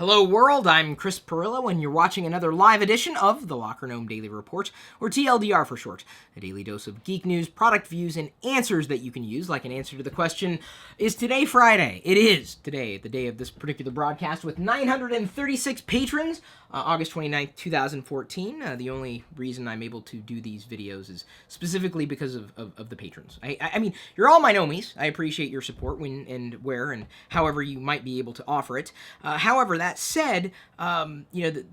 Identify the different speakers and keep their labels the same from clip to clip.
Speaker 1: Hello world, I'm Chris Pirillo, and you're watching another live edition of the LockerGnome Daily Report, or TLDR for short, a daily dose of geek news, product views, and answers that you can use, like an answer to the question, is today Friday? It is today, the day of this particular broadcast, with 936 patrons, August 29th, 2014. The only reason I'm able to do these videos is specifically because of the patrons. I mean, you're all my nomies. I appreciate your support when and where and however you might be able to offer it. However, that said, the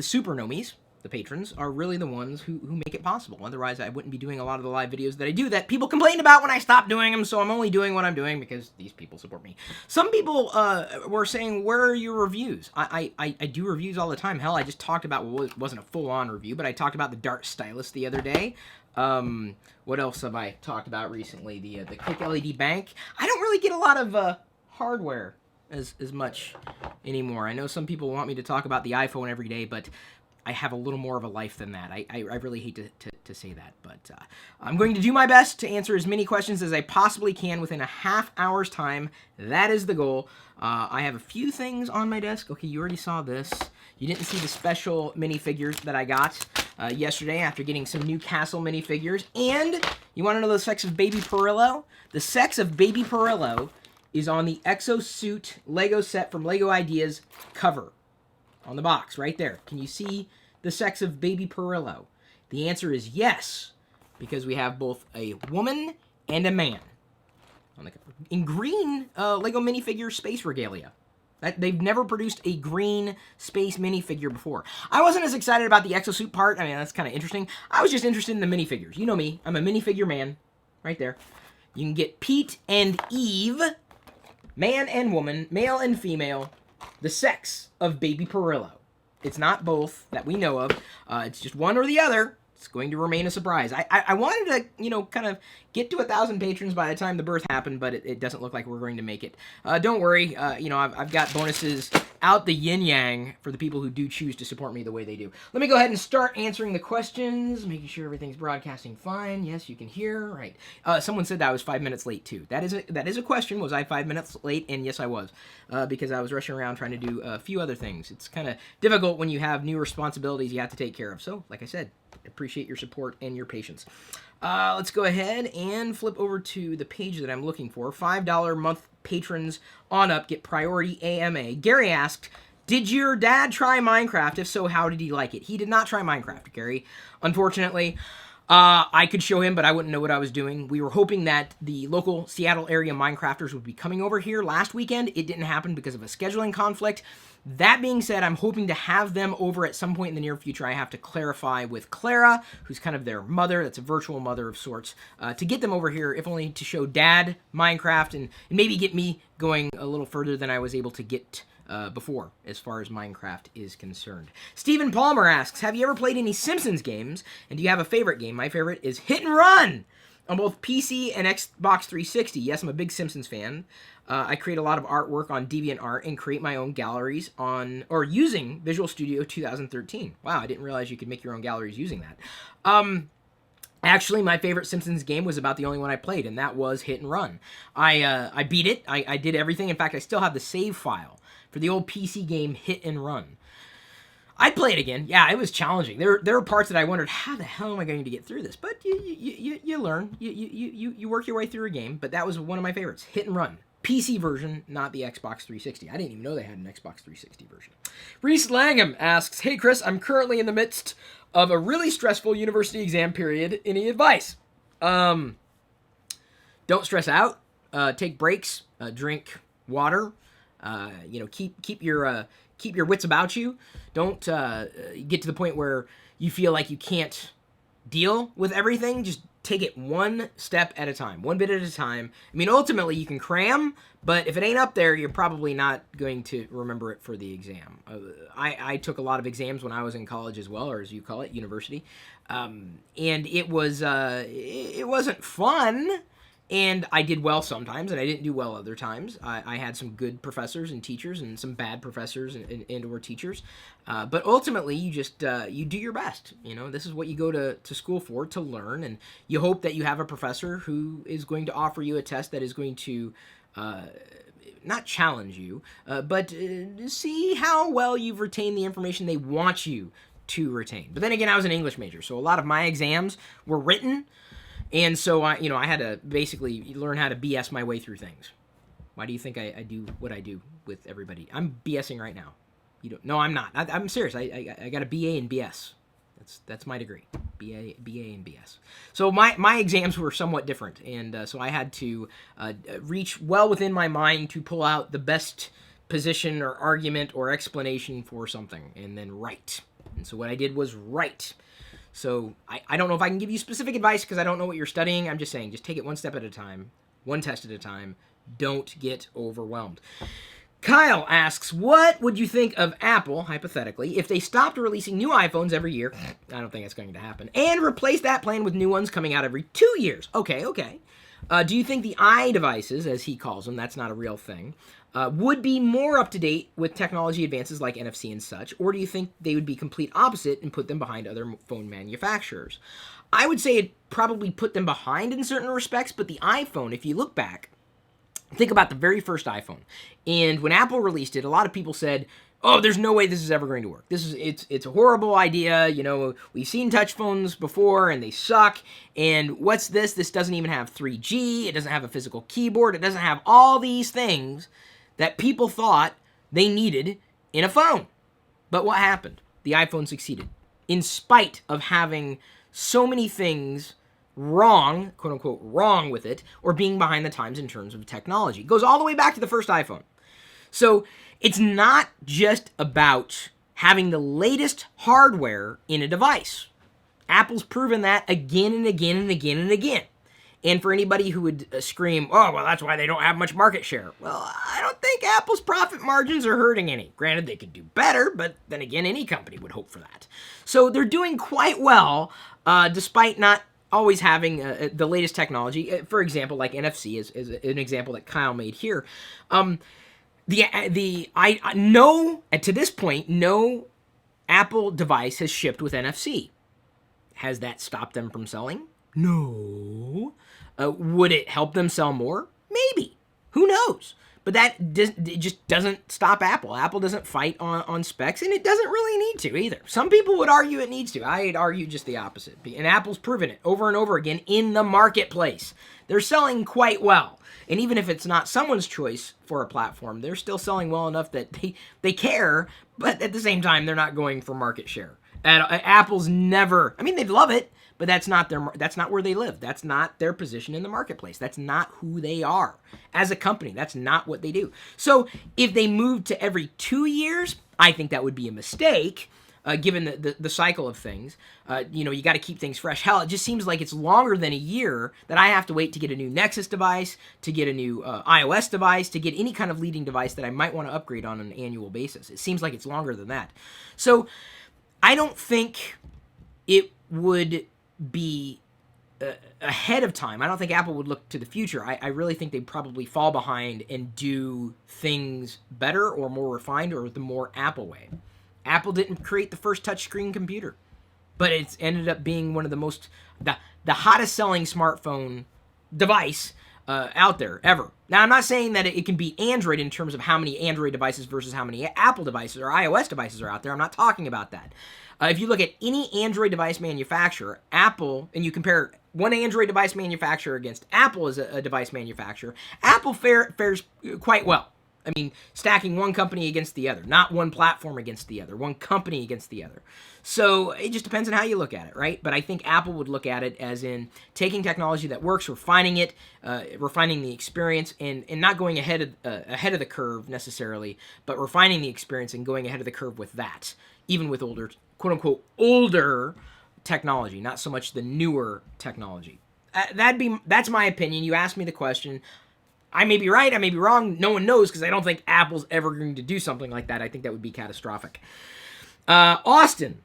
Speaker 1: super nomies, the patrons, are really the ones who make it possible. Otherwise, I wouldn't be doing a lot of the live videos that I do that people complained about when I stopped doing them, so I'm only doing what I'm doing because these people support me. Some people were saying, where are your reviews? I do reviews all the time. Hell, I just talked about, well, it wasn't a full-on review, but I talked about the Dart Stylus the other day. What else have I talked about recently? The Quick LED Bank. I don't really get a lot of hardware as much anymore. I know some people want me to talk about the iPhone every day, but I have a little more of a life than that. I really hate to say that, but I'm going to do my best to answer as many questions as I possibly can within a half hour's time. That is the goal. I have a few things on my desk. Okay, you already saw this. You didn't see the special minifigures that I got yesterday after getting some new Castle minifigures. And you want to know the sex of Baby Pirillo? The sex of Baby Pirillo is on the Exosuit Lego set from Lego Ideas cover. On the box, right there. Can you see the sex of Baby Pirillo? The answer is yes, because we have both a woman and a man on the cover. In green Lego minifigure space regalia. They've never produced a green space minifigure before. I wasn't as excited about the exosuit part. I mean, that's kind of interesting. I was just interested in the minifigures. You know me. I'm a minifigure man. Right there. You can get Pete and Eve, man and woman, male and female, the sex of Baby Pirillo. It's not both that we know of. It's just one or the other. It's going to remain a surprise. I wanted to, kind of get to 1,000 patrons by the time the birth happened, but it doesn't look like we're going to make it. Don't worry. I've got bonuses out the yin-yang for the people who do choose to support me the way they do. Let me go ahead and start answering the questions, making sure everything's broadcasting fine. Yes, you can hear. Right. Someone said that I was 5 minutes late, too. That is a question. Was I 5 minutes late? And yes, I was, because I was rushing around trying to do a few other things. It's kind of difficult when you have new responsibilities you have to take care of. So, like I said, appreciate your support and your patience. Let's go ahead and flip over to the page that I'm looking for. $5 month patrons on up get priority AMA. Gary asked, did your dad try Minecraft? If so, how did he like it? He did not try Minecraft, Gary. Unfortunately, I could show him, but I wouldn't know what I was doing. We were hoping that the local Seattle area Minecrafters would be coming over here last weekend. It didn't happen because of a scheduling conflict. That being said, I'm hoping to have them over at some point in the near future. I have to clarify with Clara, who's kind of their mother, that's a virtual mother of sorts, to get them over here, if only to show Dad Minecraft and maybe get me going a little further than I was able to get before, as far as Minecraft is concerned. Stephen Palmer asks, have you ever played any Simpsons games, and do you have a favorite game? My favorite is Hit and Run on both PC and Xbox 360. Yes, I'm a big Simpsons fan. I create a lot of artwork on DeviantArt and create my own galleries using Visual Studio 2013. Wow, I didn't realize you could make your own galleries using that. Actually, my favorite Simpsons game was about the only one I played, and that was Hit and Run. I beat it. I did everything. In fact, I still have the save file for the old PC game Hit and Run. I'd play it again. Yeah, it was challenging. There were parts that I wondered, how the hell am I going to get through this? But you learn. You work your way through a game, but that was one of my favorites, Hit and Run. PC version, not the Xbox 360. I didn't even know they had an Xbox 360 version. Reese Langham asks, hey Chris, I'm currently in the midst of a really stressful university exam period. Any advice? Don't stress out. Take breaks. Drink water. Keep your wits about you. Don't get to the point where you feel like you can't deal with everything. Just take it one step at a time, one bit at a time. I mean, ultimately, you can cram, but if it ain't up there, you're probably not going to remember it for the exam. I took a lot of exams when I was in college as well, or as you call it, university, and it wasn't fun. And I did well sometimes, and I didn't do well other times. I had some good professors and teachers, and some bad professors and or teachers. But ultimately, you just you do your best. This is what you go to school for, to learn, and you hope that you have a professor who is going to offer you a test that is going to not challenge you, but see how well you've retained the information they want you to retain. But then again, I was an English major, so a lot of my exams were written, and so I had to basically learn how to BS my way through things. Why do you think I do what I do with everybody? I'm BSing right now. You don't? No, I'm not. I'm serious. I got a BA in BS. That's my degree, BA and BS. So my exams were somewhat different, and so I had to reach well within my mind to pull out the best position or argument or explanation for something, and then write. And so what I did was write. So I don't know if I can give you specific advice because I don't know what you're studying. I'm just saying, just take it one step at a time, one test at a time. Don't get overwhelmed. Kyle asks, what would you think of Apple, hypothetically, if they stopped releasing new iPhones every year? I don't think that's going to happen. And replace that plan with new ones coming out every 2 years. Okay. Do you think the iDevices, as he calls them, that's not a real thing, would be more up-to-date with technology advances like NFC and such? Or do you think they would be complete opposite and put them behind other phone manufacturers? I would say it probably put them behind in certain respects, but the iPhone, if you look back, think about the very first iPhone. And when Apple released it, a lot of people said, oh, there's no way this is ever going to work. It's a horrible idea. We've seen touch phones before and they suck. And what's this? This doesn't even have 3G. It doesn't have a physical keyboard. It doesn't have all these things that people thought they needed in a phone. But what happened? The iPhone succeeded. In spite of having so many things wrong, quote unquote, wrong with it, or being behind the times in terms of technology. It goes all the way back to the first iPhone. So it's not just about having the latest hardware in a device. Apple's proven that again and again and again and again. And for anybody who would scream, oh, well, that's why they don't have much market share. Well, I don't think Apple's profit margins are hurting any. Granted, they could do better, but then again, any company would hope for that. So they're doing quite well, despite not always having the latest technology. For example, like NFC is an example that Kyle made here. To this point, no Apple device has shipped with NFC. Has that stopped them from selling? No. Would it help them sell more? Maybe. Who knows? But it just doesn't stop Apple. Apple doesn't fight on specs, and it doesn't really need to either. Some people would argue it needs to. I'd argue just the opposite. And Apple's proven it over and over again in the marketplace. They're selling quite well. And even if it's not someone's choice for a platform, they're still selling well enough that they care, but at the same time, they're not going for market share. Apple's never, they'd love it, but that's not where they live. That's not their position in the marketplace. That's not who they are as a company. That's not what they do. So if they moved to every 2 years, I think that would be a mistake, given the cycle of things. You got to keep things fresh. Hell, it just seems like it's longer than a year that I have to wait to get a new Nexus device, to get a new iOS device, to get any kind of leading device that I might want to upgrade on an annual basis. It seems like it's longer than that. So I don't think it would be ahead of time. I don't think Apple would look to the future. I really think they'd probably fall behind and do things better or more refined or the more Apple way. Apple didn't create the first touchscreen computer, but it's ended up being one of the hottest selling smartphone device out there ever. Now, I'm not saying that it can beat Android in terms of how many Android devices versus how many Apple devices or iOS devices are out there. I'm not talking about that. If you look at any Android device manufacturer, Apple, and you compare one Android device manufacturer against Apple as a device manufacturer, Apple fares quite well. Stacking one company against the other, not one platform against the other, one company against the other. So it just depends on how you look at it, right? But I think Apple would look at it as in taking technology that works, refining it, refining the experience, and not going ahead of the curve necessarily, but refining the experience and going ahead of the curve with that, even with older, quote-unquote, older technology, not so much the newer technology. That's my opinion. You asked me the question. I may be right, I may be wrong. No one knows because I don't think Apple's ever going to do something like that. I think that would be catastrophic. Austin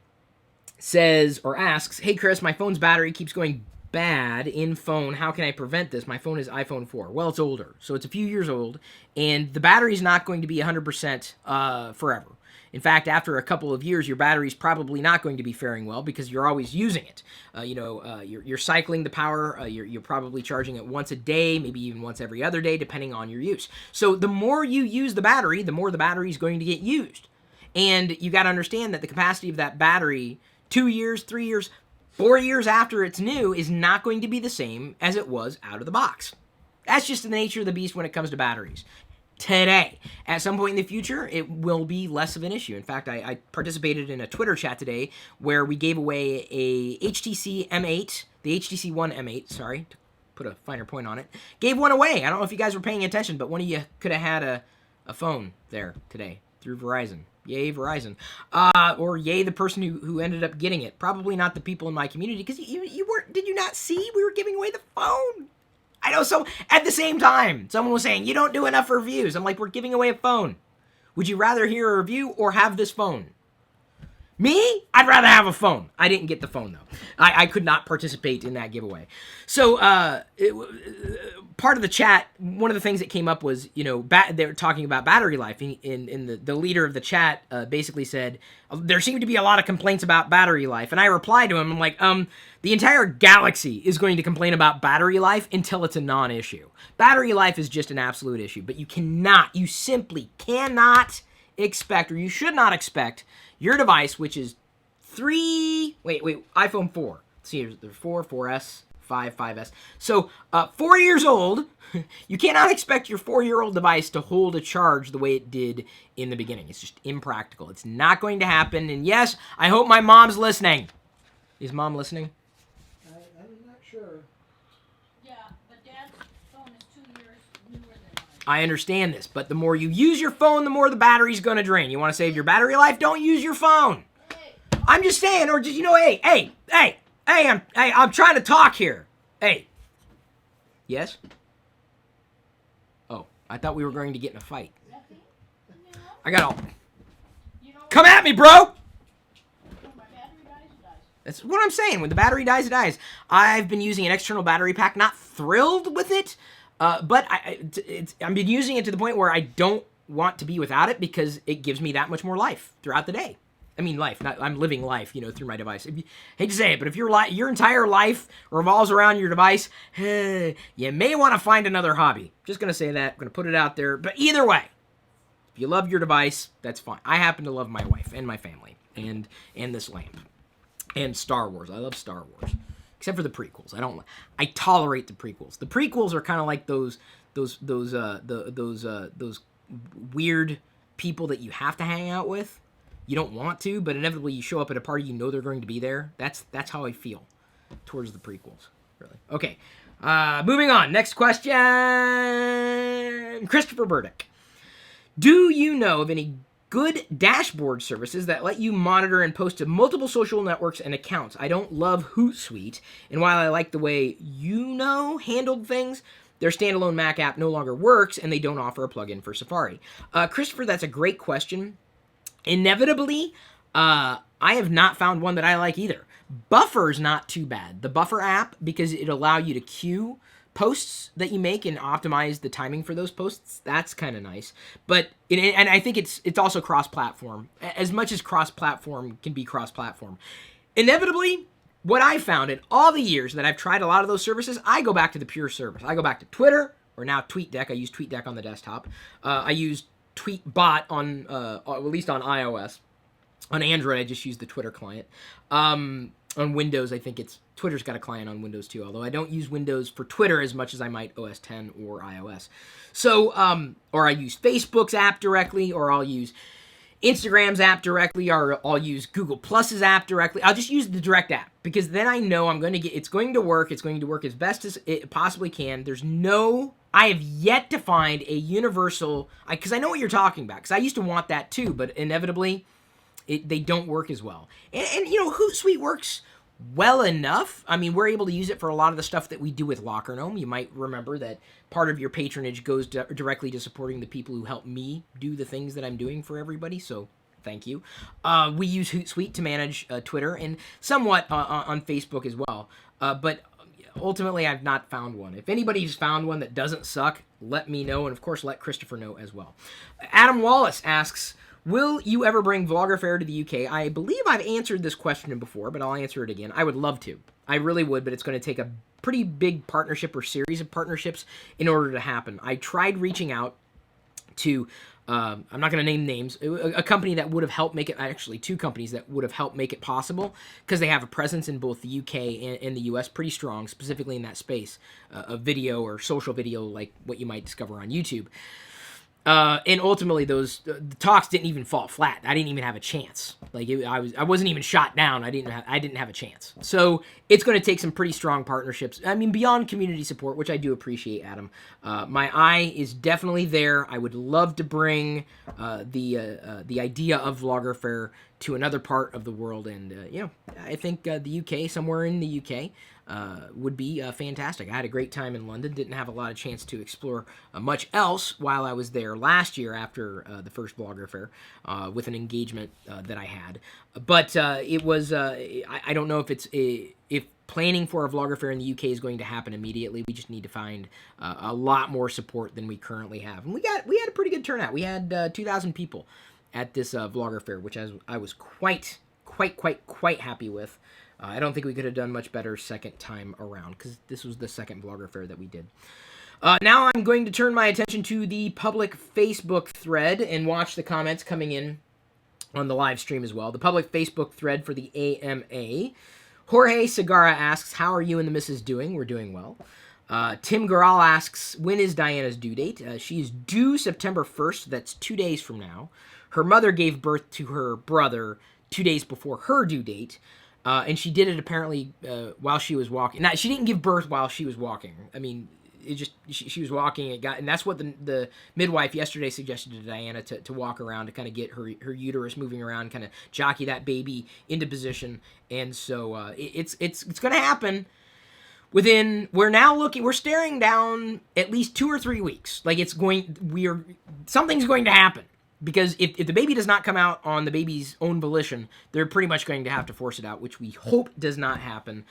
Speaker 1: says or asks, hey Chris, my phone's battery keeps going bad in phone. How can I prevent this? My phone is iPhone 4. Well, it's older, so it's a few years old, and the battery's not going to be 100% forever. In fact, after a couple of years, your battery's probably not going to be faring well because you're always using it. You're cycling the power. You're probably charging it once a day, maybe even once every other day, depending on your use. So the more you use the battery, the more the battery is going to get used. And you got to understand that the capacity of that battery 2 years, 3 years, 4 years after it's new is not going to be the same as it was out of the box. That's just the nature of the beast when it comes to batteries. Today, at some point in the future, it will be less of an issue. In fact, I participated in a Twitter chat today where we gave away a HTC M8, the HTC One M8, sorry, to put a finer point on it. Gave one away. I don't know if you guys were paying attention, but one of you could have had a phone there today through Verizon. Yay, Verizon. Or yay, the person who ended up getting it. Probably not the people in my community, because you weren't, did you not see we were giving away the phone? I know, so at the same time, someone was saying, you don't do enough reviews. I'm like, we're giving away a phone. Would you rather hear a review or have this phone? Me? I'd rather have a phone. I didn't get the phone, though. I could not participate in that giveaway. So, part of the chat, one of the things that came up was, they were talking about battery life. In the leader of the chat basically said, there seem to be a lot of complaints about battery life. And I replied to him, I'm like, the entire galaxy is going to complain about battery life until it's a non-issue. Battery life is just an absolute issue. But you simply cannot expect, or you should not expect, your device, which is iPhone 4. Let's see, there's 4, 4S, 5, 5S. So, 4 years old, you cannot expect your 4-year-old device to hold a charge the way it did in the beginning. It's just impractical. It's not going to happen. And yes, I hope my mom's listening. Is mom listening?
Speaker 2: I'm not sure.
Speaker 3: Yeah, but Dad's phone is 2 years newer than mine.
Speaker 1: I understand this, but the more you use your phone, the more the battery's going to drain. You want to save your battery life? Don't use your phone.
Speaker 3: Hey.
Speaker 1: I'm just saying, or just, I'm trying to talk here. Hey. Yes? Oh, I thought we were going to get in a fight. I got all. Come at me, bro!
Speaker 3: When my battery dies, it dies.
Speaker 1: That's what I'm saying. When the battery dies, it dies. I've been using an external battery pack. Not thrilled with it, but I've been using it to the point where I don't want to be without it because it gives me that much more life throughout the day. I mean, I'm living life, through my device. Hate to say it, but if your entire life revolves around your device, you may want to find another hobby. Just going to say that. I'm going to put it out there. But either way, if you love your device, that's fine. I happen to love my wife and my family and this lamp and Star Wars. I love Star Wars, except for the prequels. I tolerate the prequels. The prequels are kind of like those weird people that you have to hang out with. You don't want to, but inevitably you show up at a party, they're going to be there. That's how I feel towards the prequels, really. Okay, moving on. Next question. Christopher Burdick. Do you know of any good dashboard services that let you monitor and post to multiple social networks and accounts? I don't love Hootsuite, and while I like the way handled things, their standalone Mac app no longer works, and they don't offer a plugin for Safari. Christopher, that's a great question. Inevitably, I have not found one that I like either. Buffer's not too bad. The Buffer app, because it allows you to queue posts that you make and optimize the timing for those posts, that's kind of nice. But and I think it's also cross-platform. As much as cross-platform can be cross-platform. Inevitably, what I found in all the years that I've tried a lot of those services, I go back to the pure service. I go back to Twitter, or now TweetDeck. I use TweetDeck on the desktop. I use Tweetbot on, at least on iOS. On Android, I just use the Twitter client. On Windows, I think Twitter's got a client on Windows too, although I don't use Windows for Twitter as much as I might OS X or iOS. So, or I use Facebook's app directly, or I'll use Instagram's app directly, or I'll use Google Plus's app directly. I'll just use the direct app, because then I know it's going to work. It's going to work as best as it possibly can. I have yet to find a universal, because I know what you're talking about, because I used to want that too, but inevitably, they don't work as well. And Hootsuite works well enough. I mean, we're able to use it for a lot of the stuff that we do with LockerGnome. You might remember that part of your patronage goes directly to supporting the people who help me do the things that I'm doing for everybody, so thank you. We use Hootsuite to manage Twitter and somewhat on Facebook as well, but ultimately, I've not found one. If anybody's found one that doesn't suck, let me know, and of course, let Christopher know as well. Adam Wallace asks, Will you ever bring Vlogger Fair to the UK? I believe I've answered this question before, but I'll answer it again. I would love to. I really would, but it's going to take a pretty big partnership or series of partnerships in order to happen. I tried reaching out to, I'm not going to name names, a company that would have helped make it, actually 2 companies that would have helped make it possible, because they have a presence in both the UK and the US pretty strong, specifically in that space of video or social video like what you might discover on YouTube. And ultimately, those the talks didn't even fall flat. I didn't even have a chance. Like I wasn't even shot down. I didn't have a chance. So it's going to take some pretty strong partnerships. I mean, beyond community support, which I do appreciate, Adam. My eye is definitely there. I would love to bring the idea of Vlogger Fair to another part of the world, and I think the UK, somewhere in the UK. Would be fantastic. I had a great time in London. Didn't have a lot of chance to explore much else while I was there last year after the first Vlogger Fair with an engagement that I had. But it was, I don't know if if planning for a Vlogger Fair in the UK is going to happen immediately. We just need to find a lot more support than we currently have. And we had a pretty good turnout. We had 2,000 people at this Vlogger Fair, which I was quite happy with. I don't think we could have done much better second time around, because this was the second Vlogger Fair that we did. Now I'm going to turn my attention to the public Facebook thread and watch the comments coming in on the live stream as well. The public Facebook thread for the AMA. Jorge Segarra asks, how are you and the missus doing? We're doing well. Tim Garal asks, when is Diana's due date? She is due September 1st. That's 2 days from now. Her mother gave birth to her brother 2 days before her due date. And she did it apparently while she was walking. Now, she didn't give birth while she was walking. I mean, it just she was walking. And that's what the midwife yesterday suggested to Diana to walk around to kind of get her uterus moving around, kind of jockey that baby into position. And so it's going to happen. We're staring down at least 2 or 3 weeks. Like something's going to happen. Because if the baby does not come out on the baby's own volition, they're pretty much going to have to force it out, which we hope does not happen.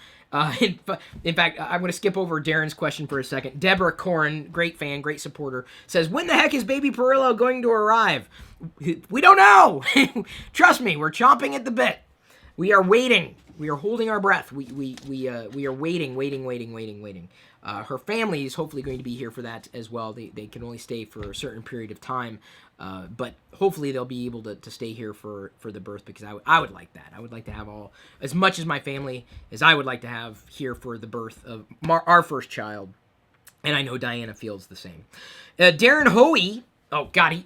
Speaker 1: In fact, I'm going to skip over Darren's question for a second. Deborah Corrin, great fan, great supporter, says, when the heck is baby Pirillo going to arrive? We don't know. Trust me, we're chomping at the bit. We are waiting. We are holding our breath. We are waiting. Her family is hopefully going to be here for that as well. They can only stay for a certain period of time. But hopefully they'll be able to stay here for the birth, because I would like that. I would like to have as much as my family as I would like to have here for the birth of our first child. And I know Diana feels the same. Darren Hoey, oh God,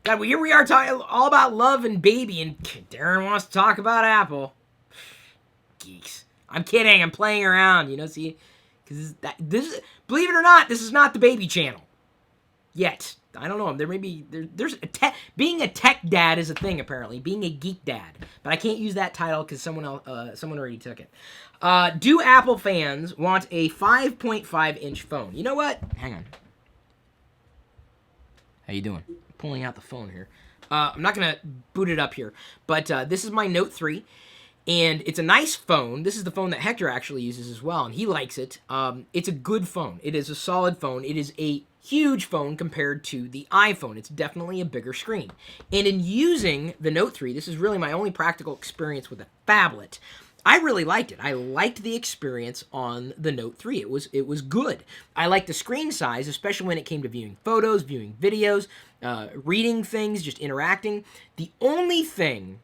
Speaker 1: well, here we are talking all about love and baby, and Darren wants to talk about Apple. Geeks. I'm kidding. I'm playing around, see, because this, believe it or not, this is not the baby channel yet. I don't know. There may be there's being a tech dad is a thing, apparently. Being a geek dad, but I can't use that title because someone already took it. Do Apple fans want a 5.5-inch phone? You know what? Hang on. How you doing? I'm pulling out the phone here. I'm not gonna boot it up here, but this is my Note 3. And it's a nice phone. This is the phone that Hector actually uses as well, and he likes it. It's a good phone. It is a solid phone. It is a huge phone compared to the iPhone. It's definitely a bigger screen. And in using the Note 3, this is really my only practical experience with a phablet. I really liked it. I liked the experience on the Note 3. It was good. I liked the screen size, especially when it came to viewing photos, viewing videos, reading things, just interacting. The only thing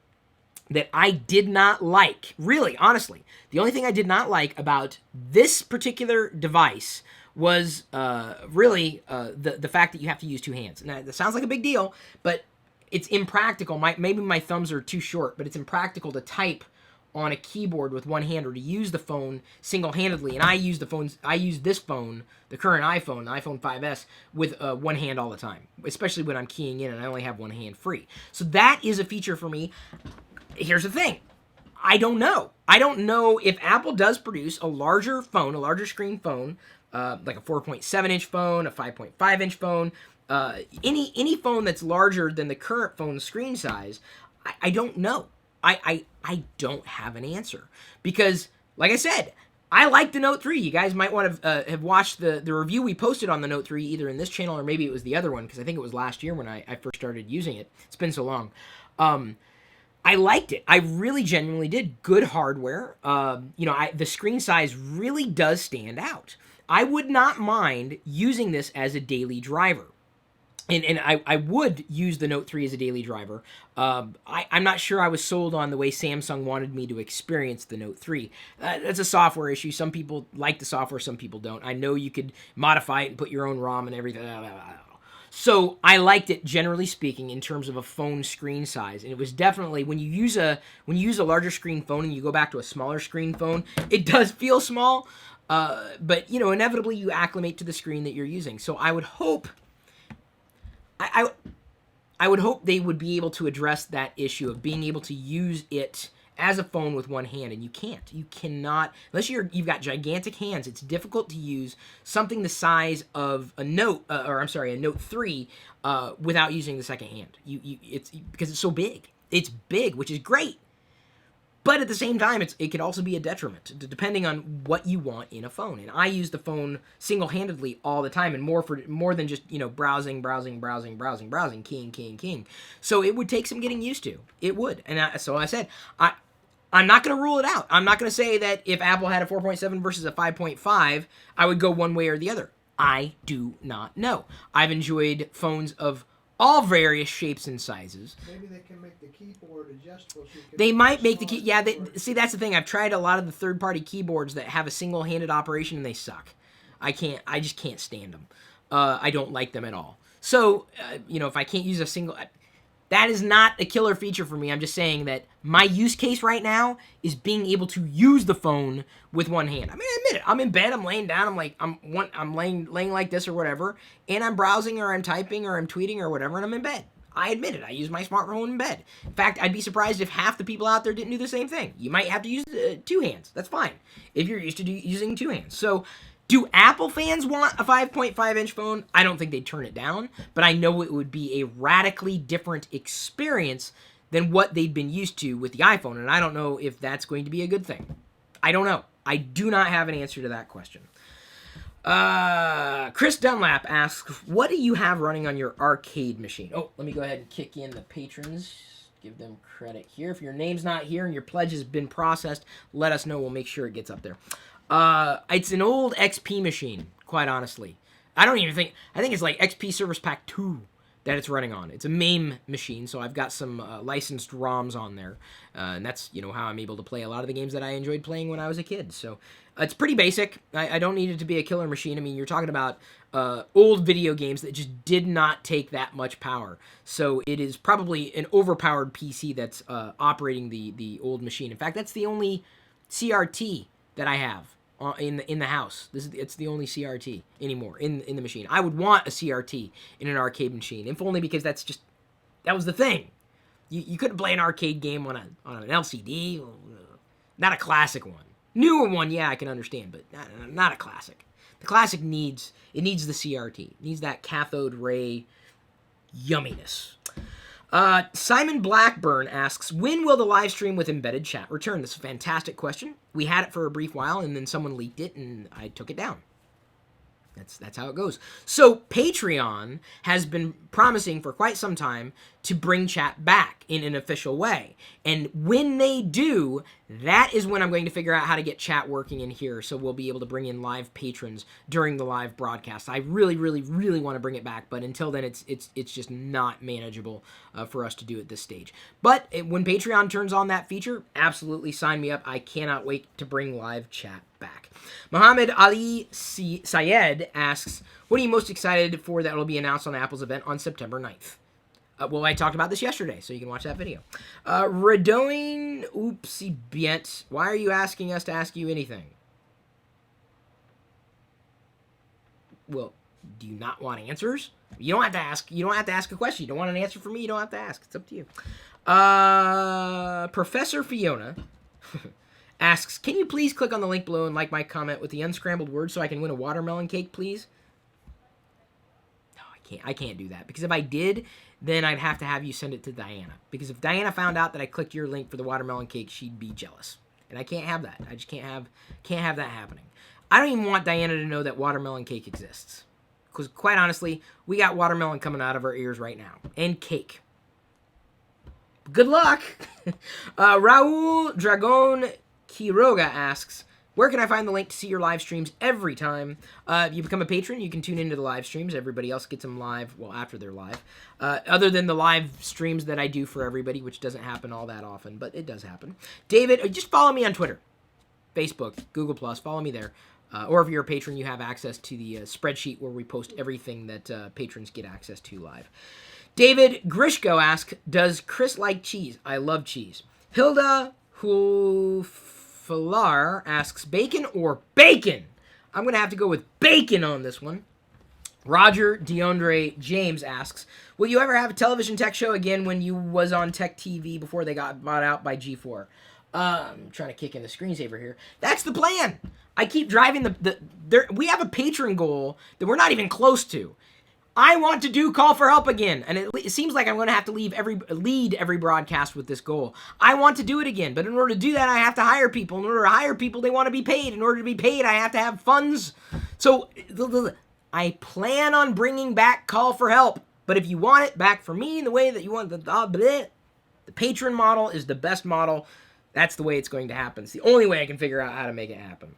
Speaker 1: that I did not like, really, honestly, the only thing I did not like about this particular device was the fact that you have to use 2 hands. Now, that sounds like a big deal, but it's impractical. Maybe my thumbs are too short, but it's impractical to type on a keyboard with one hand or to use the phone single-handedly. And I use this phone, the current iPhone, the iPhone 5S, with one hand all the time, especially when I'm keying in and I only have one hand free. So that is a feature for me. Here's the thing. I don't know. I don't know if Apple does produce a larger phone, a larger screen phone, like a 4.7-inch phone, a 5.5-inch phone, any phone that's larger than the current phone's screen size. I don't know. I don't have an answer. Because, like I said, I like the Note 3. You guys might want to have watched the review we posted on the Note 3, either in this channel or maybe it was the other one, because I think it was last year when I first started using it. It's been so long. I liked it. I really genuinely did. Good hardware. The screen size really does stand out. I would not mind using this as a daily driver. And I would use the Note 3 as a daily driver. I'm not sure I was sold on the way Samsung wanted me to experience the Note 3. That's a software issue. Some people like the software, some people don't. I know you could modify it and put your own ROM and everything. So I liked it, generally speaking, in terms of a phone screen size. And it was definitely, when you use a larger screen phone and you go back to a smaller screen phone, it does feel small. But inevitably you acclimate to the screen that you're using. So I would hope I would hope they would be able to address that issue of being able to use it as a phone with one hand, and you can't. You cannot, unless you've got gigantic hands. It's difficult to use something the size of a Note, a Note 3, without using the second hand. It's because it's so big. It's big, which is great. But at the same time, it could also be a detriment, depending on what you want in a phone. And I use the phone single-handedly all the time, and more than just browsing, keying. So it would take some getting used to. It would, and so I said I'm not going to rule it out. I'm not going to say that if Apple had a 4.7 versus a 5.5, I would go one way or the other. I do not know. I've enjoyed phones of all various shapes and sizes.
Speaker 2: Maybe they can make the keyboard adjustable. So you can
Speaker 1: they might make the key. Yeah, see, that's the thing. I've tried a lot of the third-party keyboards that have a single-handed operation, and they suck. I just can't stand them. I don't like them at all. So, if I can't use a single, that is not a killer feature for me. I'm just saying that my use case right now is being able to use the phone with one hand. I mean, I admit it. I'm in bed. I'm laying down. I'm laying like this or whatever, and I'm browsing or I'm typing or I'm tweeting or whatever, and I'm in bed. I admit it. I use my smartphone in bed. In fact, I'd be surprised if half the people out there didn't do the same thing. You might have to use two hands. That's fine if you're used to using two hands. So, do Apple fans want a 5.5-inch phone? I don't think they'd turn it down, but I know it would be a radically different experience than what they'd been used to with the iPhone, and I don't know if that's going to be a good thing. I don't know. I do not have an answer to that question. Chris Dunlap asks, what do you have running on your arcade machine? Oh, let me go ahead and kick in the patrons. Give them credit here. If your name's not here and your pledge has been processed, let us know. We'll make sure it gets up there. It's an old XP machine, quite honestly. I think it's like XP Service Pack 2 that it's running on. It's a MAME machine, so I've got some licensed ROMs on there. And that's, how I'm able to play a lot of the games that I enjoyed playing when I was a kid. So it's pretty basic. I don't need it to be a killer machine. I mean, you're talking about old video games that just did not take that much power. So it is probably an overpowered PC that's operating the old machine. In fact, that's the only CRT that I have in the house. It's the only CRT anymore in the machine. I would want a CRT in an arcade machine, if only because that was the thing. You couldn't play an arcade game on an LCD, not a classic one. Newer one, yeah, I can understand, but not a classic. The classic needs the CRT. It needs that cathode ray yumminess. Simon Blackburn asks, when will the live stream with embedded chat return? This is a fantastic question. We had it for a brief while, and then someone leaked it, and I took it down. That's how it goes. So Patreon has been promising for quite some time to bring chat back in an official way. And when they do, that is when I'm going to figure out how to get chat working in here, so we'll be able to bring in live patrons during the live broadcast. I really, really, really want to bring it back, but until then, it's just not manageable for us to do at this stage. But when Patreon turns on that feature, absolutely sign me up. I cannot wait to bring live chat back. Muhammad Ali Syed asks, what are you most excited for that will be announced on Apple's event on September 9th? Well, I talked about this yesterday, so you can watch that video. Radoin Oopsie Bient, why are you asking us to ask you anything? Well, do you not want answers? You don't have to ask. You don't have to ask a question. You don't want an answer from me. You don't have to ask. It's up to you. Professor Fiona asks, can you please click on the link below and like my comment with the unscrambled word so I can win a watermelon cake, please? No, I can't do that, because if I did, then I'd have to have you send it to Diana. Because if Diana found out that I clicked your link for the watermelon cake, she'd be jealous. and I can't have that. I just can't have that happening. I don't even want Diana to know that watermelon cake exists, because quite honestly, we got watermelon coming out of our ears right now, and cake. Good luck. Raul Dragon Quiroga asks, where can I find the link to see your live streams every time? If you become a patron, you can tune into the live streams. Everybody else gets them live, well, after they're live. Other than the live streams that I do for everybody, which doesn't happen all that often, but it does happen. David, just follow me on Twitter, Facebook, Google+. Follow me there. Or if you're a patron, you have access to the spreadsheet where we post everything that patrons get access to live. David Grishko asks, does Chris like cheese? I love cheese. Hilda Hufalar asks, bacon or bacon? I'm going to have to go with bacon on this one. Roger DeAndre James asks, will you ever have a television tech show again when you was on Tech TV before they got bought out by G4? I'm trying to kick in the screensaver here. That's the plan. I keep driving we have a patron goal that we're not even close to. I want to do Call for Help again, and it seems like I'm going to have to lead every broadcast with this goal. I want to do it again, but in order to do that, I have to hire people. In order to hire people, they want to be paid. In order to be paid, I have to have funds. So I plan on bringing back Call for Help, but if you want it back for me in the way that you want the patron model is the best model. That's the way it's going to happen. It's the only way I can figure out how to make it happen.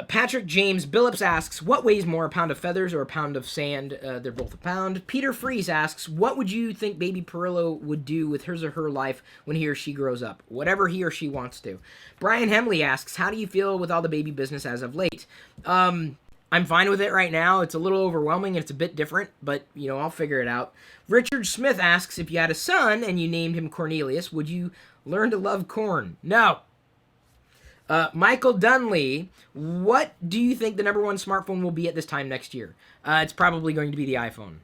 Speaker 1: Patrick James Billups asks, what weighs more, a pound of feathers or a pound of sand? They're both a pound. Peter Fries asks, what would you think baby Pirillo would do with his or her life when he or she grows up? Whatever he or she wants to. Brian Hemley asks, how do you feel with all the baby business as of late? I'm fine with it right now. It's a little overwhelming and it's a bit different, but, I'll figure it out. Richard Smith asks, if you had a son and you named him Cornelius, would you learn to love corn? No. Michael Dunley, what do you think the number one smartphone will be at this time next year? It's probably going to be the iPhone.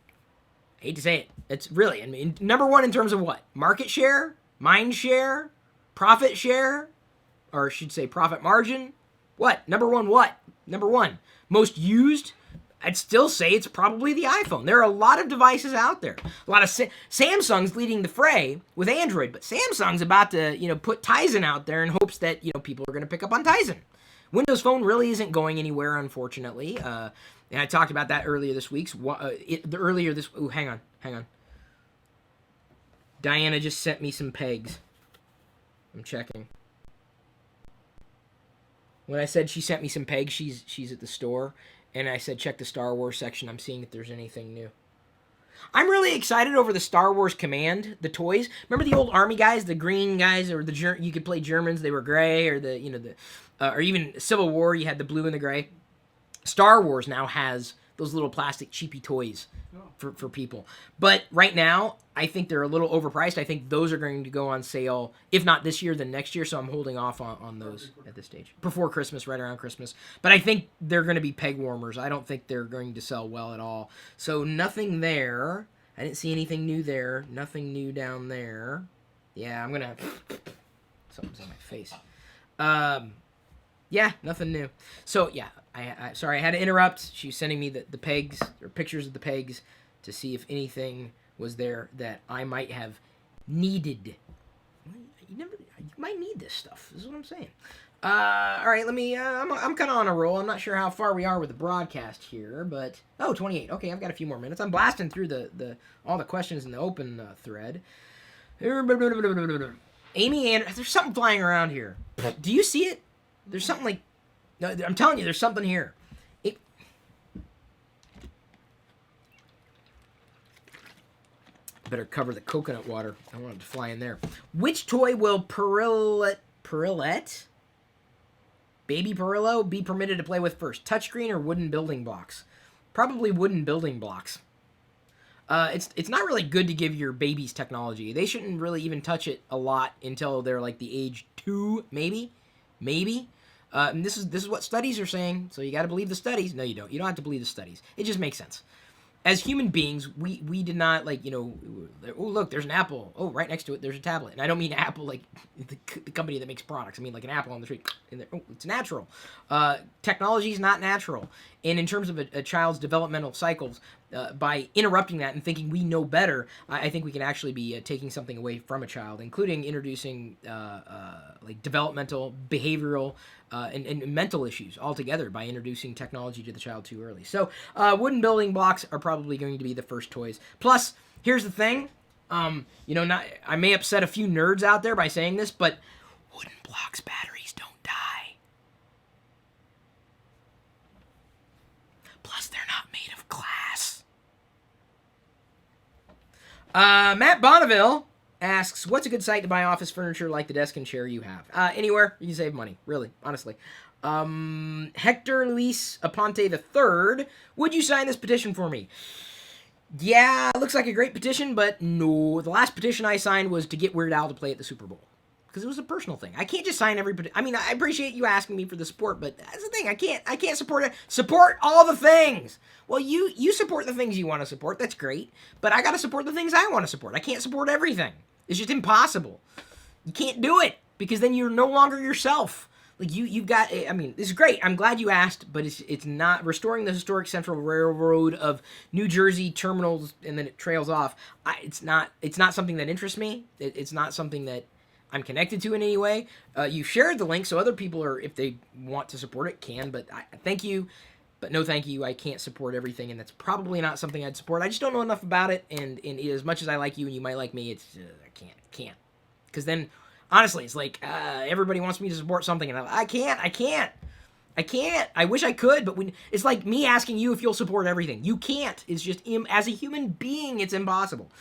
Speaker 1: I hate to say it. It's really, number one in terms of what? Market share? Mind share? Profit share? Or I should say profit margin? What? Number one what? Number one. Most used? I'd still say it's probably the iPhone. There are a lot of devices out there. A lot of Samsung's leading the fray with Android, but Samsung's about to, put Tizen out there in hopes that, people are going to pick up on Tizen. Windows Phone really isn't going anywhere, unfortunately. And I talked about that earlier this week. Hang on. Diana just sent me some pegs. I'm checking. When I said she sent me some pegs, she's at the store. And I said, check the Star Wars section. I'm seeing if there's anything new. I'm really excited over the Star Wars Command, the toys. Remember the old Army guys, the green guys, or you could play Germans, they were gray, or or even Civil War, you had the blue and the gray. Star Wars now has those little plastic cheapy toys for people. But right now, I think they're a little overpriced. I think those are going to go on sale, if not this year, then next year. So I'm holding off on those at this stage. Before Christmas, right around Christmas. But I think they're going to be peg warmers. I don't think they're going to sell well at all. So nothing there. I didn't see anything new there. Nothing new down there. Yeah, I'm going to... Something's on my face. Yeah, nothing new. So, yeah, I sorry, I had to interrupt. She was sending me the pegs, or pictures of the pegs, to see if anything was there that I might have needed. You might need this stuff. This is what I'm saying. All right, let me... I'm kind of on a roll. I'm not sure how far we are with the broadcast here, but... Oh, 28. Okay, I've got a few more minutes. I'm blasting through all the questions in the open thread. Amy Anderson... There's something flying around here. Do you see it? There's something like... No, I'm telling you, there's something here. Better cover the coconut water. I don't want it to fly in there. Which toy will Pirillo, Baby Pirillo, be permitted to play with first? Touchscreen or wooden building blocks? Probably wooden building blocks. It's not really good to give your babies technology. They shouldn't really even touch it a lot until they're like the age 2, maybe. And this is what studies are saying, so you got to believe the studies. No, you don't. You don't have to believe the studies. It just makes sense. As human beings, we did not, oh, look, there's an apple. Oh, right next to it, there's a tablet. And I don't mean Apple like the company that makes products. I mean like an apple on the street. Oh, it's natural. Technology is not natural. And in terms of a child's developmental cycles, by interrupting that and thinking we know better, I think we can actually be taking something away from a child, including introducing like developmental, behavioral, and mental issues altogether by introducing technology to the child too early. So wooden building blocks are probably going to be the first toys. Plus, here's the thing, I may upset a few nerds out there by saying this, but wooden blocks batteries don't die. Plus, they're not made of glass. Matt Bonneville asks, what's a good site to buy office furniture like the desk and chair you have? Anywhere. You can save money. Really. Honestly. Hector Luis Aponte III. Would you sign this petition for me? Yeah, it looks like a great petition, but no. The last petition I signed was to get Weird Al to play at the Super Bowl. Because it was a personal thing. I can't just sign every petition. I mean, I appreciate you asking me for the support, but that's the thing. I can't support it. Support all the things. Well, you support the things you want to support. That's great. But I got to support the things I want to support. I can't support everything. It's just impossible. You can't do it because then you're no longer yourself. Like you've got. I mean, this is great. I'm glad you asked, but it's not restoring the historic Central Railroad of New Jersey terminals, and then it trails off. It's not something that interests me. It's not something that I'm connected to in any way. You shared the link, so other people are, if they want to support it, can. But thank you. But no thank you, I can't support everything, and that's probably not something I'd support. I just don't know enough about it, and as much as I like you and you might like me, it's I can't. Because then, honestly, it's like everybody wants me to support something, and I can't. I wish I could, but it's like me asking you if you'll support everything. You can't. It's just, as a human being, it's impossible.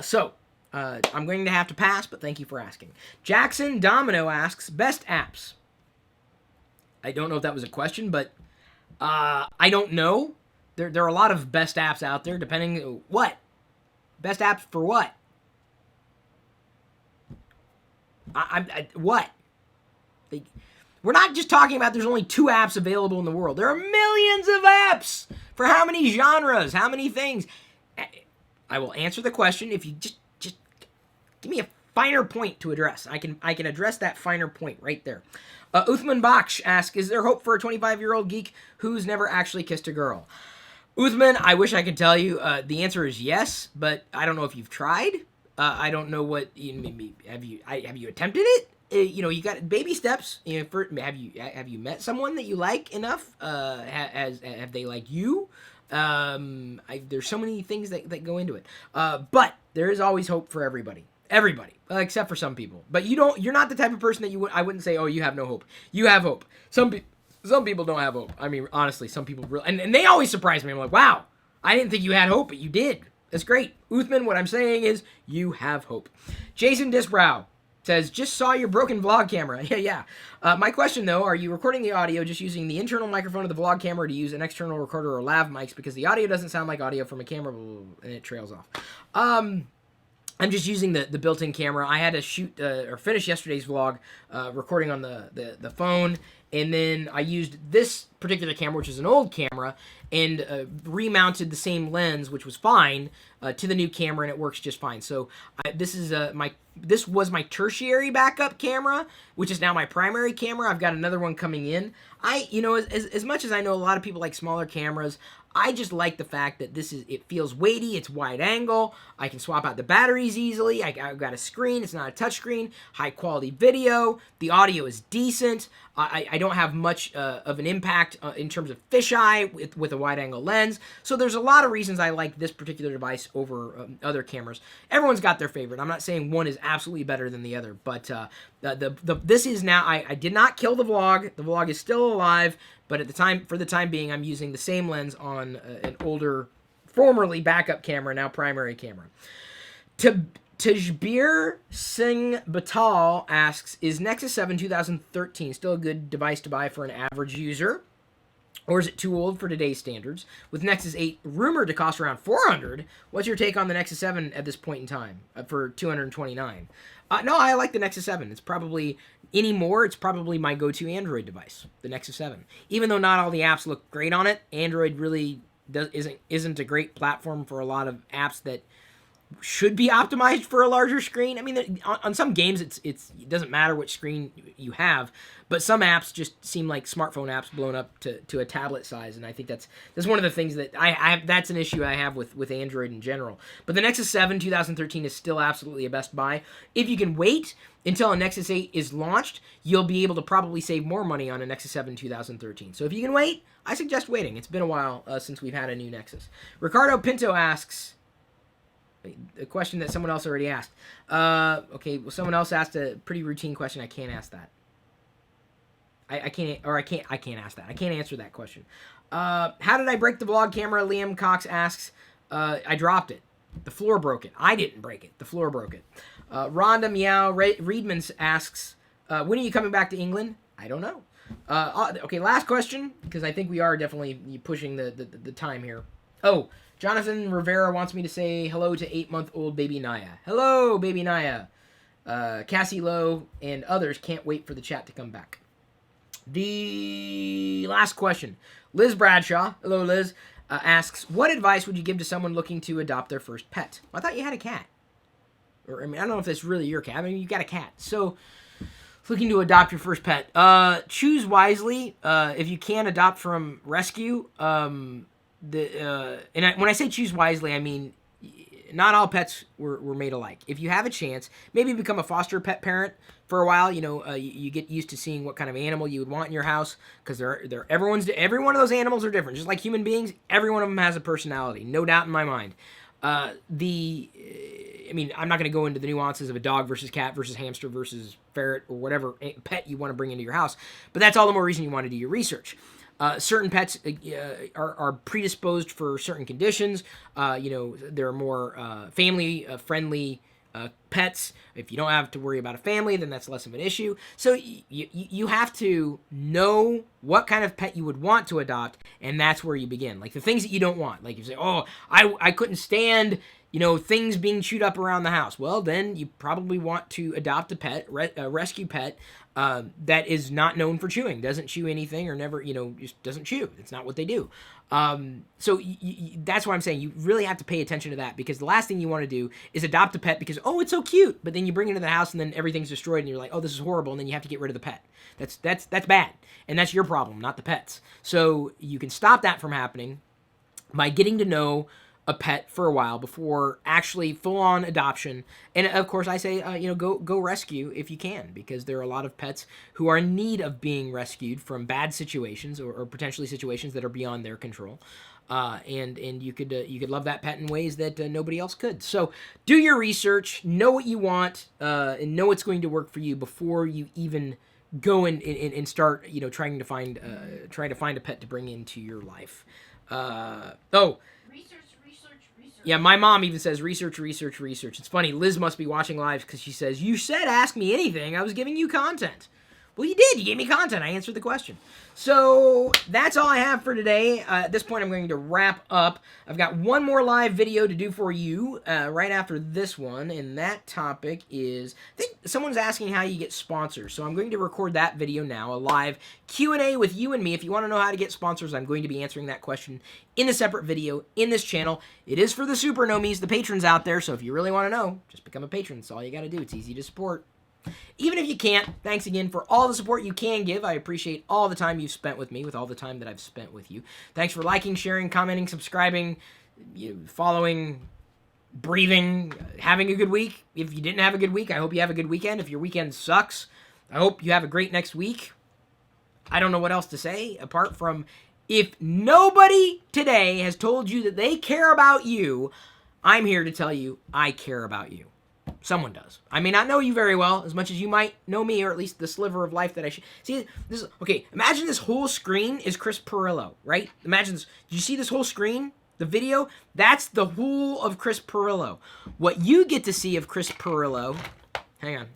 Speaker 1: So, I'm going to have to pass, but thank you for asking. Jackson Domino asks, best apps. I don't know if that was a question, but I don't know. There are a lot of best apps out there, depending what. Best apps for what? What? We're not just talking about there's only 2 apps available in the world. There are millions of apps for how many genres, how many things. I will answer the question if you just give me a finer point to address. I can address that finer point right there. Uthman Baksh asks, is there hope for a 25-year-old geek who's never actually kissed a girl? Uthman, I wish I could tell you. The answer is yes, but I don't know if you've tried. I don't know what have you attempted it? You got baby steps. Have you met someone that you like enough? Have they liked you? There's so many things that go into it. But there is always hope for everybody. Everybody, except for some people. But you're not the type of person that I wouldn't say, oh, you have no hope. You have hope. Some people don't have hope. I mean, honestly, some people really, and they always surprise me. I'm like, wow, I didn't think you had hope, but you did. That's great. Uthman, what I'm saying is you have hope. Jason Disbrow says, just saw your broken vlog camera. Yeah. My question, though, are you recording the audio just using the internal microphone of the vlog camera to use an external recorder or lav mics? Because the audio doesn't sound like audio from a camera, and it trails off. I'm just using the built-in camera. I had to shoot or finish yesterday's vlog recording on the phone, and then I used this particular camera, which is an old camera, and remounted the same lens, which was fine, to the new camera, and it works just fine. So this was my tertiary backup camera, which is now my primary camera. I've got another one coming in. As much as I know a lot of people like smaller cameras, I just like the fact that it feels weighty, it's wide angle, I can swap out the batteries easily, I've got a screen, it's not a touch screen, high quality video, the audio is decent, I don't have much of an impact in terms of fisheye with a wide angle lens, so there's a lot of reasons I like this particular device over other cameras. Everyone's got their favorite. I'm not saying one is absolutely better than the other, but this is now, I did not kill the vlog is still alive, but for the time being, I'm using the same lens on an older, formerly backup camera, now primary camera. Tajbir Singh Batal asks, is Nexus 7 2013 still a good device to buy for an average user? Or is it too old for today's standards? With Nexus 8 rumored to cost around $400, what's your take on the Nexus 7 at this point in time for $229? No, I like the Nexus 7. It's probably my go-to Android device, the Nexus 7. Even though not all the apps look great on it, Android really isn't a great platform for a lot of apps that should be optimized for a larger screen. I mean, on some games, it doesn't matter which screen you have, but some apps just seem like smartphone apps blown up to a tablet size, and I think that's one of the things that that's an issue I have with Android in general. But the Nexus 7 2013 is still absolutely a best buy. If you can wait until a Nexus 8 is launched, you'll be able to probably save more money on a Nexus 7 2013. So if you can wait, I suggest waiting. It's been a while since we've had a new Nexus. Ricardo Pinto asks a question that someone else already asked. Okay, well, someone else asked a pretty routine question. I can't ask that. I can't ask that. I can't answer that question. How did I break the vlog camera? Liam Cox asks. I dropped it. The floor broke it. I didn't break it. The floor broke it. Rhonda Meow Reedmans asks, when are you coming back to England? I don't know. Okay, last question, because I think we are definitely pushing the time here. Oh, Jonathan Rivera wants me to say hello to 8-month-old baby Naya. Hello, baby Naya. Cassie Lowe and others can't wait for the chat to come back. The last question. Liz Bradshaw, hello Liz, asks, what advice would you give to someone looking to adopt their first pet? Well, I thought you had a cat. Or, I mean, I don't know if that's really your cat. I mean, you got a cat. So, looking to adopt your first pet. Choose wisely. If you can adopt from rescue, when I say choose wisely, I mean not all pets were made alike. If you have a chance, maybe become a foster pet parent for a while. You get used to seeing what kind of animal you would want in your house, because every one of those animals are different. Just like human beings, every one of them has a personality, no doubt in my mind. I mean, I'm not going to go into the nuances of a dog versus cat versus hamster versus ferret or whatever pet you want to bring into your house, but that's all the more reason you want to do your research. Certain pets are predisposed for certain conditions. There are more family-friendly pets. If you don't have to worry about a family, then that's less of an issue. So you have to know what kind of pet you would want to adopt, and that's where you begin. Like the things that you don't want. Like you say, oh, I couldn't stand things being chewed up around the house. Well, then you probably want to adopt a pet, a rescue pet, that is not known for chewing, doesn't chew anything, or never, just doesn't chew. It's not what they do. So that's why I'm saying you really have to pay attention to that, because the last thing you want to do is adopt a pet because, oh, it's so cute, but then you bring it into the house and then everything's destroyed and you're like, oh, this is horrible, and then you have to get rid of the pet. That's bad, and that's your problem, not the pet's. So you can stop that from happening by getting to know a pet for a while before actually full-on adoption. And of course I say, go rescue if you can, because there are a lot of pets who are in need of being rescued from bad situations or potentially situations that are beyond their control. And you could love that pet in ways that nobody else could. So do your research, know what you want, and know what's going to work for you before you even go and start, trying to find a pet to bring into your life. Yeah, my mom even says research. It's funny, Liz must be watching live because she says, you said ask me anything. I was giving you content. Well, you did. You gave me content. I answered the question. So that's all I have for today. At this point, I'm going to wrap up. I've got one more live video to do for you right after this one, and that topic is, I think someone's asking how you get sponsors. So I'm going to record that video now, a live Q&A with you and me. If you want to know how to get sponsors, I'm going to be answering that question in a separate video in this channel. It is for the super nomies, the patrons out there, so if you really want to know, just become a patron. That's all you got to do. It's easy to support. Even if you can't, thanks again for all the support you can give. I appreciate all the time you've spent with me, with all the time that I've spent with you. Thanks for liking, sharing, commenting, subscribing, following, breathing, having a good week. If you didn't have a good week, I hope you have a good weekend. If your weekend sucks, I hope you have a great next week. I don't know what else to say, apart from, if nobody today has told you that they care about you, I'm here to tell you I care about you. Someone does. I may not know you very well, as much as you might know me, or at least the sliver of life that I should. See, this is, okay, imagine this whole screen is Chris Pirillo, right? Imagine this. Did you see this whole screen? The video? That's the whole of Chris Pirillo. What you get to see of Chris Pirillo, hang on.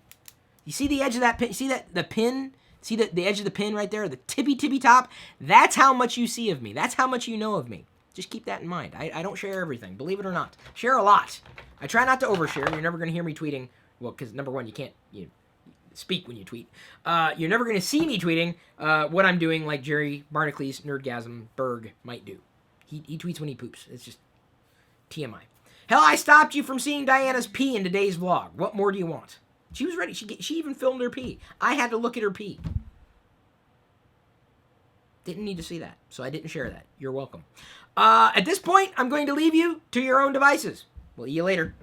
Speaker 1: You see the edge of that pin? See that, the pin? See the edge of the pin right there? The tippy top? That's how much you see of me. That's how much you know of me. Just keep that in mind. I don't share everything, believe it or not. Share a lot. I try not to overshare. You're never going to hear me tweeting. Well, because number one, you can't speak when you tweet. You're never going to see me tweeting what I'm doing like Jerry Barnacules Nerdgasm Berg might do. He tweets when he poops. It's just TMI. Hell, I stopped you from seeing Diana's pee in today's vlog. What more do you want? She was ready. She even filmed her pee. I had to look at her pee. Didn't need to see that, so I didn't share that. You're welcome. At this point, I'm going to leave you to your own devices. We'll see you later.